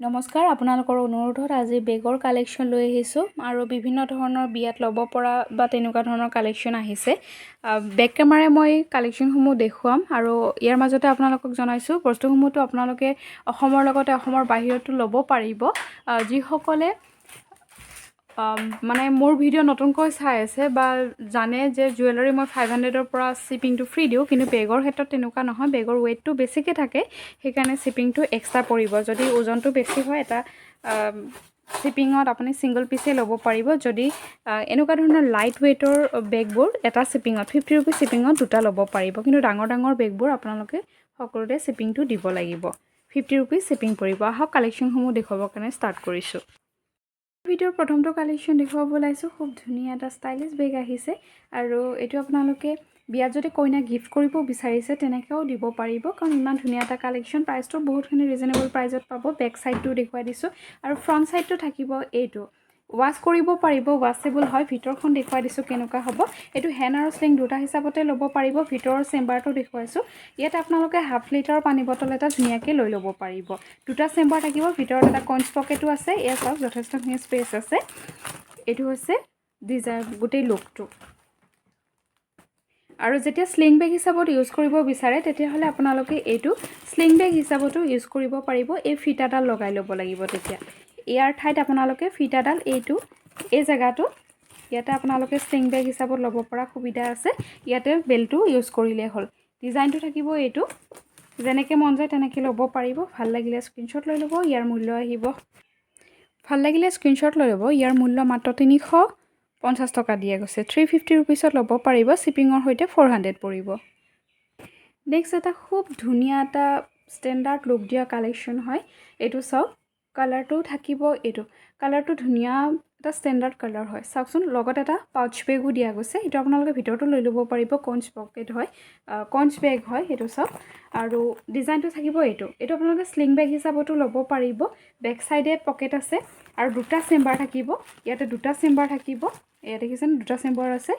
নমস্কাৰ আপোনালোকৰ অনুৰোধত আজি বেগৰ কালেকশ্যন লৈ আহিছোঁ আৰু বিভিন্ন ধৰণৰ বিয়াত ল'ব পৰা বা তেনেকুৱা ধৰণৰ কালেকশ্যন আহিছে বেক কেমেৰাই মই কালেকশ্যনসমূহ দেখুৱাম আৰু ইয়াৰ মাজতে আপোনালোকক জনাইছোঁ বস্তুসমূহটো আপোনালোকে অসমৰ লগতে অসমৰ বাহিৰতো ল'ব পাৰিব যিসকলে মানে মোৰ ভিডিঅ' নতুনকৈ চাই আছে বা জানে যে জুৱেলাৰী মই 500ৰ পৰা শ্বিপিংটো ফ্ৰী দিওঁ কিন্তু বেগৰ ক্ষেত্ৰত তেনেকুৱা নহয় বেগৰ ৱেইটটো বেছিকৈ থাকে সেইকাৰণে শ্বিপিংটো এক্সট্ৰা পৰিব যদি ওজনটো বেছি হয় এটা শ্বিপিঙত আপুনি ছিংগল পিচে ল'ব পাৰিব যদি এনেকুৱা ধৰণৰ লাইট ৱেইটৰ বেগবোৰ এটা শ্বিপিঙত 50 ৰুপিজ শ্বিপিঙত দুটা ল'ব পাৰিব কিন্তু ডাঙৰ ডাঙৰ বেগবোৰ আপোনালোকে সকলোতে শ্বিপিংটো দিব লাগিব 50 ৰুপিজ শ্বিপিং পৰিব আহক কালেকশ্যনসমূহ দেখুৱাবৰ কাৰণে ষ্টাৰ্ট কৰিছোঁ ভিডিঅ'ৰ প্ৰথমটো কালেকশ্যন দেখুৱাব ওলাইছোঁ খুব ধুনীয়া এটা ষ্টাইলিছ বেগ আহিছে আৰু এইটো আপোনালোকে বিয়াত যদি কইনা গিফ্ট কৰিব বিচাৰিছে তেনেকৈও দিব পাৰিব কাৰণ ইমান ধুনীয়া এটা কালেকশ্যন প্ৰাইচটো বহুতখিনি ৰিজনেবল প্ৰাইজত পাব বেক চাইডটো দেখুৱাই দিছোঁ আৰু ফ্ৰণ্ট চাইডটো থাকিব এইটো ৱাছ কৰিব পাৰিব ৱাছেবল হয় ভিতৰখন দেখুৱাই দিছোঁ কেনেকুৱা হ'ব এইটো হেণ্ড আৰু স্লিং দুটা হিচাপতে ল'ব পাৰিব ভিতৰৰ চেম্বাৰটো দেখুৱাইছোঁ ইয়াত আপোনালোকে হাফ লিটাৰৰ পানী বটল এটা ধুনীয়াকৈ লৈ ল'ব পাৰিব দুটা চেম্বাৰ থাকিব ভিতৰত এটা কইনছ পকেটো আছে ইয়াত চাওক যথেষ্টখিনি স্পেচ আছে এইটো হৈছে ডিজাইন গোটেই লুকটো আৰু যেতিয়া স্লিং বেগ হিচাপত ইউজ কৰিব বিচাৰে তেতিয়াহ'লে আপোনালোকে এইটো স্লিং বেগ হিচাপতো ইউজ কৰিব পাৰিব এই ফিটাডাল লগাই ল'ব লাগিব তেতিয়া ইয়াৰ ঠাইত আপোনালোকে ফিটাডাল এইটো এই জেগাটো ইয়াতে আপোনালোকে স্লিং বেগ হিচাপত ল'ব পৰা সুবিধা আছে ইয়াতে বেল্টটো ইউজ কৰিলে হ'ল ডিজাইনটো থাকিব এইটো যেনেকৈ মন যায় তেনেকৈ ল'ব পাৰিব ভাল লাগিলে স্ক্ৰীনশ্বট লৈ ল'ব ইয়াৰ মূল্য আহিব ভাল লাগিলে স্ক্ৰীনশ্বট লৈ ল'ব ইয়াৰ মূল্য মাত্ৰ 350 টকা দিয়া গৈছে 350 ৰুপিছত ল'ব পাৰিব শ্বিপিঙৰ সৈতে 400 পৰিব নেক্সট এটা খুব ধুনীয়া এটা ষ্টেণ্ডাৰ্ড লুক দিয়া কালেকশ্যন হয় এইটো চাওক কালাৰটো থাকিব এইটো কালাৰটো ধুনীয়া এটা ষ্টেণ্ডাৰ্ড কালাৰ হয় চাওকচোন লগত এটা পাউচ বেগো দিয়া গৈছে এইটো আপোনালোকে ভিতৰতো লৈ ল'ব পাৰিব কইনছ পকেট হয় কইনছ বেগ হয় সেইটো চাওক আৰু ডিজাইনটো থাকিব এইটো আপোনালোকে স্লিং বেগ হিচাপতো ল'ব পাৰিব বেক চাইডে পকেট আছে আৰু দুটা চেম্বাৰ থাকিব ইয়াতে দুটা চেম্বাৰ থাকিব ইয়াত দেখিছেন দুটা চেম্বাৰ আছে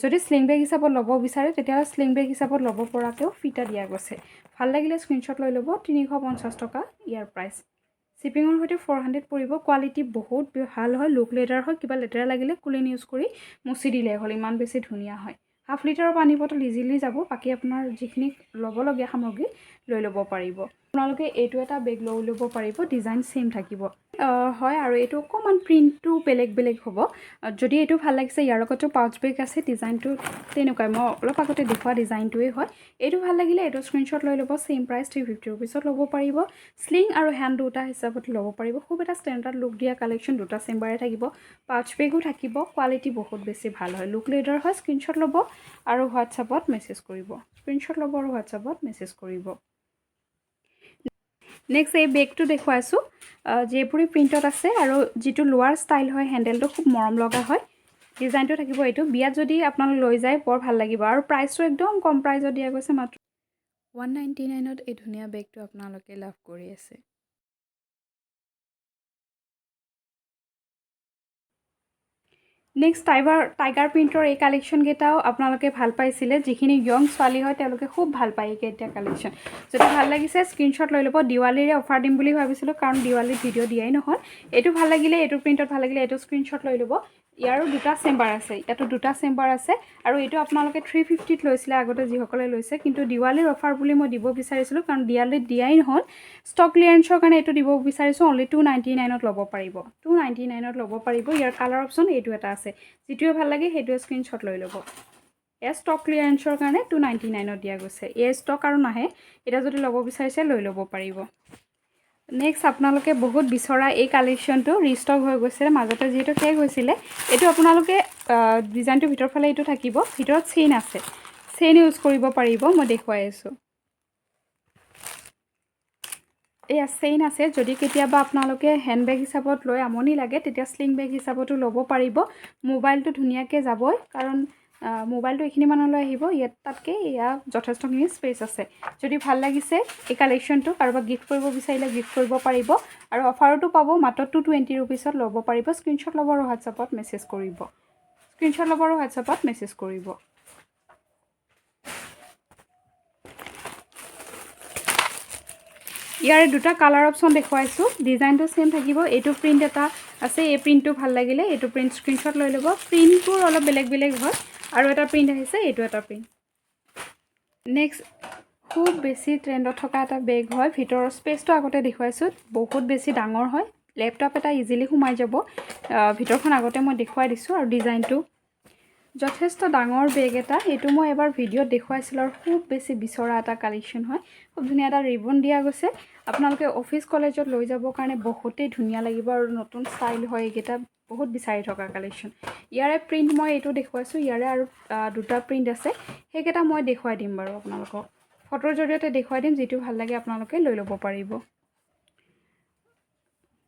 যদি স্লিং বেগ হিচাপত ল'ব বিচাৰে তেতিয়াহ'লে স্লিং বেগ হিচাপত ল'ব পৰাকৈও ফিটা দিয়া গৈছে ভাল লাগিলে স্ক্ৰীনশ্বট লৈ ল'ব 350 টকা ইয়াৰ প্ৰাইচ শ্বিপিঙৰ সৈতে 400 পৰিব কোৱালিটি বহুত ভাল হয় লুক লেডাৰ হয় কিবা লেতেৰা লাগিলে কুলিন ইউজ কৰি মুচি দিলে হ'ল ইমান বেছি ধুনীয়া হয় হাফ লিটাৰৰ পানী বটল ইজিলি যাব বাকী আপোনাৰ যিখিনি ল'বলগীয়া সামগ্ৰী লৈ ল'ব পাৰিব আপোনালোকে এইটো এটা বেগ লৈ ল'ব পাৰিব ডিজাইন সেম থাকিব হয় আৰু এইটো অকণমান প্ৰিণ্টটো বেলেগ হ'ব যদি এইটো ভাল লাগিছে ইয়াৰ লগতো পাউচ বেগ আছে ডিজাইনটো তেনেকুৱাই মই অলপ আগতে দেখুওৱা ডিজাইনটোৱে হয় এইটো ভাল লাগিলে এইটো স্ক্ৰীনশ্বট লৈ ল'ব সেম প্ৰাইচ 350 ৰুপিছত ল'ব পাৰিব স্লিং আৰু হেণ্ড দুটা হিচাপত ল'ব পাৰিব খুব এটা ষ্টেণ্ডাৰ্ড লুক দিয়া কালেকশ্যন দুটা চেম্বাৰে থাকিব পাউচ বেগো থাকিব কোৱালিটি বহুত বেছি ভাল হয় লুক লেডাৰ হয় স্ক্ৰীনশ্বট ল'ব আৰু হোৱাটছআপত মেছেজ কৰিব স্ক্ৰীনশ্বট ল'ব আৰু হোৱাটছআপত মেছেজ কৰিব নেক্সট এই বেগটো দেখুৱাইছোঁ জেপুৰী প্ৰিণ্টত আছে আৰু যিটো লোৱাৰ ষ্টাইল হয় হেণ্ডেলটো খুব মৰম লগা হয় ডিজাইনটো থাকিব এইটো বিয়াত যদি আপোনালোক লৈ যায় বৰ ভাল লাগিব আৰু প্ৰাইচটো একদম কম প্ৰাইজত দিয়া গৈছে মাত্ৰ 199ত এই ধুনীয়া বেগটো আপোনালোকে লাভ কৰি আছে নেক্সট টাইগাৰ প্ৰিণ্টৰ এই কালেকশ্যনকেইটাও আপোনালোকে ভাল পাইছিলে যিখিনি য়ং ছোৱালী হয় তেওঁলোকে খুব ভাল পায় এইকেইটা কালেকশ্যন যদি ভাল লাগিছে স্ক্ৰীনশ্বট লৈ ল'ব দিৱালীৰে অফাৰ দিম বুলি ভাবিছিলোঁ কাৰণ দিৱালীত ভিডিঅ' দিয়াই নহ'ল এইটো ভাল লাগিলে এইটো প্ৰিণ্টত ভাল লাগিলে এইটো স্ক্ৰীনশ্বট লৈ ল'ব ইয়াৰো দুটা চেম্বাৰ আছে ইয়াতো দুটা চেম্বাৰ আছে আৰু এইটো আপোনালোকে 350ত লৈছিলে আগতে যিসকলে লৈছে কিন্তু দিৱালীৰ অফাৰ বুলি মই দিব বিচাৰিছিলোঁ কাৰণ দিৱালীত দিয়াই নহ'ল ষ্টক ক্লিয়াৰেন্সৰ কাৰণে এইটো দিব বিচাৰিছোঁ অনলি 299ত ল'ব পাৰিব 299ত ল'ব পাৰিব ইয়াৰ কালাৰ অপশ্যন এইটো এটা আছে যিটোৱে ভাল লাগে সেইটোৱে স্ক্ৰীনশ্বট লৈ ল'ব এয়া ষ্টক ক্লিয়াৰেন্সৰ কাৰণে 299ত দিয়া গৈছে এই ষ্টক আৰু নাহে এটা যদি ল'ব বিচাৰিছে লৈ ল'ব পাৰিব নেক্সট আপোনালোকে বহুত বিচৰা এই কালেকশ্যনটো ৰিষ্টক হৈ গৈছে মাজতে যিহেতু শেষ হৈছিলে এইটো আপোনালোকে ডিজাইনটো ভিতৰ ফালে এইটো থাকিব ভিতৰত চেইন আছে চেইন ইউজ কৰিব পাৰিব মই দেখুৱাই আছোঁ এয়া চেইন আছে যদি কেতিয়াবা আপোনালোকে হেণ্ড বেগ হিচাপত লৈ আমনি লাগে তেতিয়া স্লিং বেগ হিচাপতো ল'ব পাৰিব মোবাইলটো ধুনীয়াকৈ যাবই কাৰণ মোবাইলটো এইখিনি মানলৈ আহিব ইয়াত তাতকৈ এয়া যথেষ্টখিনি স্পেচ আছে যদি ভাল লাগিছে এই কালেকশ্যনটো কাৰোবাক গিফ্ট কৰিব বিচাৰিলে গিফ্ট কৰিব পাৰিব আৰু অফাৰতো পাব মাত্ৰ 220 ৰুপিছত ল'ব পাৰিব স্ক্ৰীনশ্বট ল'ব আৰু হোৱাটছআপত মেছেজ কৰিব স্ক্ৰীনশ্বট ল'ব আৰু হোৱাটছআপত মেছেজ কৰিব ইয়াৰে দুটা কালাৰ অপশ্যন দেখুৱাইছোঁ ডিজাইনটো সেম থাকিব এইটো প্ৰিণ্ট এটা আছে এই প্ৰিণ্টটো ভাল লাগিলে এইটো প্ৰিণ্ট স্ক্ৰীনশ্বট লৈ ল'ব প্ৰিণ্টবোৰ অলপ বেলেগ বেলেগ হয় আৰু এটা প্ৰিণ্ট আহিছে এইটো এটা প্ৰিণ্ট নেক্সট খুব বেছি ট্ৰেণ্ডত থকা এটা বেগ হয় ভিতৰৰ স্পেচটো আগতে দেখুৱাইছোঁ বহুত বেছি ডাঙৰ হয় লেপটপ এটা ইজিলি সোমাই যাব ভিতৰখন আগতে মই দেখুৱাই দিছোঁ আৰু ডিজাইনটো যথেষ্ট ডাঙৰ বেগ এটা এইটো মই এবাৰ ভিডিঅ'ত দেখুৱাইছিলোঁ আৰু খুব বেছি বিচৰা এটা কালেকশ্যন হয় খুব ধুনীয়া এটা ৰিবন দিয়া গৈছে আপোনালোকে অফিচ কলেজত লৈ যাবৰ কাৰণে বহুতেই ধুনীয়া লাগিব আৰু নতুন ষ্টাইল হয় এইকেইটা বহুত বিচাৰি থকা কালেকশ্যন ইয়াৰে প্ৰিণ্ট মই এইটো দেখুৱাইছোঁ ইয়াৰে আৰু দুটা প্ৰিণ্ট আছে সেইকেইটা মই দেখুৱাই দিম বাৰু আপোনালোকক ফটোৰ জৰিয়তে দেখুৱাই দিম যিটো ভাল লাগে আপোনালোকে লৈ ল'ব পাৰিব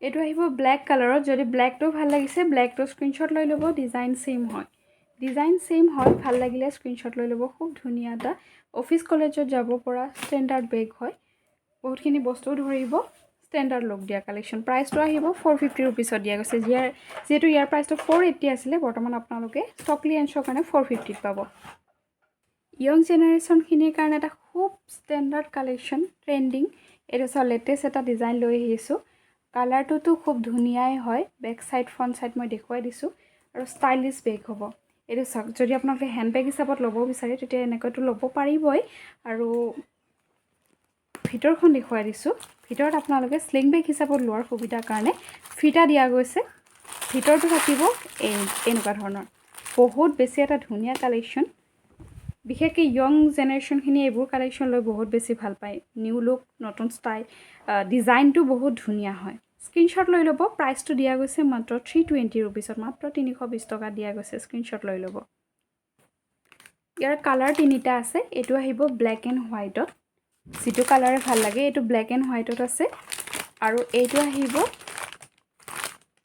এইটো আহিব ব্লেক কালাৰত যদি ব্লেকটো ভাল লাগিছে ব্লেকটো স্ক্ৰীনশ্বট লৈ ল'ব ডিজাইন সেম হয় ভাল লাগিলে স্ক্ৰীনশ্বট লৈ ল'ব খুব ধুনীয়া এটা অফিচ কলেজত যাব পৰা ষ্টেণ্ডাৰ্ড বেগ হয় বহুতখিনি বস্তু ধৰিব ষ্টেণ্ডাৰ্ড লুক দিয়া কালেকশ্যন প্ৰাইচটো আহিব 450 ৰুপিছত দিয়া গৈছে যিহেতু ইয়াৰ প্ৰাইচটো 480 আছিলে বৰ্তমান আপোনালোকে ষ্টক ক্লিয়াৰেন্সৰ কাৰণে 450 পাব ইয়ং জেনেৰেশ্যনখিনিৰ কাৰণে এটা খুব ষ্টেণ্ডাৰ্ড কালেকশ্যন ট্ৰেণ্ডিং এইটো চাওঁ লেটেষ্ট এটা ডিজাইন লৈ আহিছোঁ কালাৰটোতো খুব ধুনীয়াই হয় বেক চাইড ফ্ৰণ্ট চাইড মই দেখুৱাই দিছোঁ আৰু ষ্টাইলিছ বেগ হ'ব এইটো চাওক যদি আপোনালোকে হেণ্ডবেগ হিচাপত ল'ব বিচাৰে তেতিয়া এনেকৈতো ল'ব পাৰিবই আৰু ভিতৰখন দেখুৱাই দিছোঁ ভিতৰত আপোনালোকে স্লিং বেগ হিচাপত লোৱাৰ সুবিধাৰ কাৰণে ফিটা দিয়া গৈছে ভিতৰটো থাকিব এনেকুৱা ধৰণৰ বহুত বেছি এটা ধুনীয়া কালেকশ্যন বিশেষকৈ য়ং জেনেৰেশ্যনখিনি এইবোৰ কালেকশ্যন লৈ বহুত বেছি ভাল পায় নিউ লুক নতুন ষ্টাইল ডিজাইনটো বহুত ধুনীয়া হয় স্ক্ৰীনশ্বট লৈ ল'ব প্ৰাইচটো দিয়া গৈছে মাত্ৰ 320 ৰুপিছত মাত্ৰ 320 টকা দিয়া গৈছে স্ক্ৰীনশ্বট লৈ ল'ব ইয়াৰ কালাৰ তিনিটা আছে এইটো আহিব ব্লেক এণ্ড হোৱাইটত যিটো কালাৰে ভাল লাগে এইটো ব্লেক এণ্ড হোৱাইটত আছে আৰু এইটো আহিব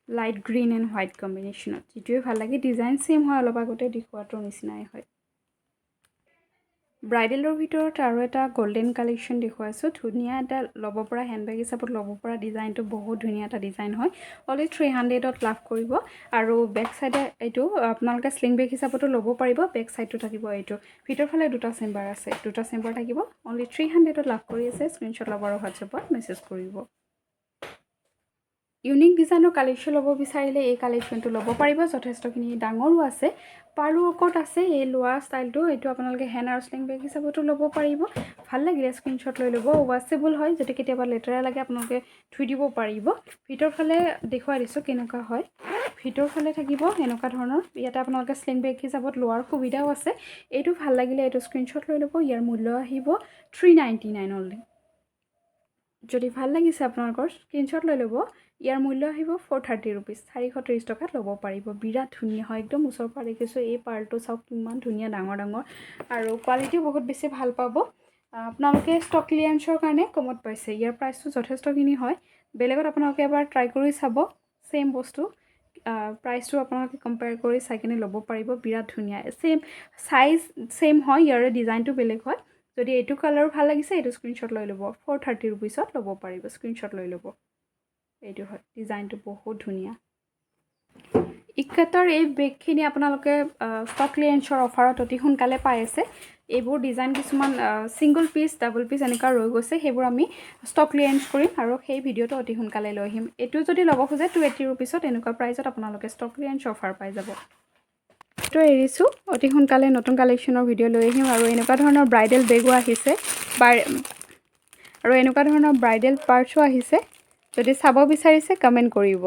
লাইট গ্ৰীণ এণ্ড হোৱাইট কম্বিনেশ্যনত যিটোৱে ভাল লাগে ডিজাইন সেম হয় অলপ আগতে দেখুৱাটোৰ নিচিনাই হয় ব্ৰাইডেলৰ ভিতৰত আৰু এটা গোল্ডেন কালেকশ্যন দেখুৱাইছোঁ ধুনীয়া এটা ল'ব পৰা হেণ্ডবেগ হিচাপত ল'ব পৰা ডিজাইনটো বহুত ধুনীয়া এটা ডিজাইন হয় অনলি 300ত লাভ কৰিব আৰু বেক চাইডে এইটো আপোনালোকে স্লিং বেগ হিচাপতো ল'ব পাৰিব বেক চাইডটো থাকিব এইটো ভিতৰফালে দুটা চেম্বাৰ আছে দুটা চেম্বাৰ থাকিব অনলি 300ত লাভ কৰি আছে স্ক্ৰীনশ্বট ল'ব আৰু হোৱাটছএপত মেছেজ কৰিব ইউনিক ডিজাইনৰ কালেকশ্যন ল'ব বিচাৰিলে এই কালেকশ্যনটো ল'ব পাৰিব যথেষ্টখিনি ডাঙৰো আছে পাৰু ৱৰ্কত আছে এই লোৱা ষ্টাইলটো এইটো আপোনালোকে হেণ্ড আৰু স্লিং বেগ হিচাপতো ল'ব পাৰিব ভাল লাগিলে স্ক্ৰীনশ্বট লৈ ল'ব ৱাছেবল হয় যদি কেতিয়াবা লেতেৰা লাগে আপোনালোকে ধুই দিব পাৰিব ভিতৰফালে দেখুৱাই দিছোঁ কেনেকুৱা হয় ভিতৰফালে থাকিব এনেকুৱা ধৰণৰ ইয়াতে আপোনালোকে স্লিং বেগ হিচাপত লোৱাৰ সুবিধাও আছে এইটো ভাল লাগিলে এইটো স্ক্ৰীনশ্বট লৈ ল'ব ইয়াৰ মূল্য আহিব 399 অনলি যদি ভাল লাগিছে আপোনালোকৰ স্ক্ৰীনশ্বট লৈ ল'ব ইয়াৰ মূল্য আহিব 430 ৰুপিজ 430 টকাত ল'ব পাৰিব বিৰাট ধুনীয়া হয় একদম ওচৰৰ পৰা দেখিছোঁ এই পাৰ্লটো চাওক কিমান ধুনীয়া ডাঙৰ আৰু কোৱালিটিও বহুত বেছি ভাল পাব আপোনালোকে ষ্টক ক্লিয়াৰেন্সৰ কাৰণে কমত পাইছে ইয়াৰ প্ৰাইচটো যথেষ্টখিনি হয় বেলেগত আপোনালোকে এবাৰ ট্ৰাই কৰি চাব সেম বস্তু প্ৰাইচটো আপোনালোকে কম্পেয়াৰ কৰি চাই কিনে ল'ব পাৰিব বিৰাট ধুনীয়া সেম সাইজ সেম হয় ইয়াৰে ডিজাইনটো বেলেগ হয় যদি এইটো কালাৰ ভাল লাগিছে এইটো স্ক্ৰীনশ্বট লৈ ল'ব 430 ৰুপিছত ল'ব পাৰিব স্ক্ৰীনশ্বট লৈ ল'ব এইটো হয় ডিজাইনটো বহুত ধুনীয়া ইকাতৰ এই বেগখিনি আপোনালোকে ষ্টক ক্লিয়াৰেন্সৰ অফাৰত অতি সোনকালে পাই আছে এইবোৰ ডিজাইন কিছুমান সিংগল পিচ ডাবল পিচ এনেকুৱা ৰৈ গৈছে সেইবোৰ আমি ষ্টক ক্লিয়াৰেন্স কৰিম আৰু সেই ভিডিঅ'টো অতি সোনকালে লৈ আহিম এইটো যদি ল'ব খোজে 280 ৰুপিছত এনেকুৱা প্ৰাইচত আপোনালোকে ষ্টক ক্লিয়াৰেন্স অফাৰ পাই যাব তো এৰিছোঁ অতি সোনকালে নতুন কালেকশ্যনৰ ভিডিঅ' লৈ আহিম আৰু এনেকুৱা ধৰণৰ ব্ৰাইডেল বেগো আহিছে আৰু এনেকুৱা ধৰণৰ ব্ৰাইডেল পাৰ্চো আহিছে যদি চাব বিচাৰিছে কমেণ্ট কৰিব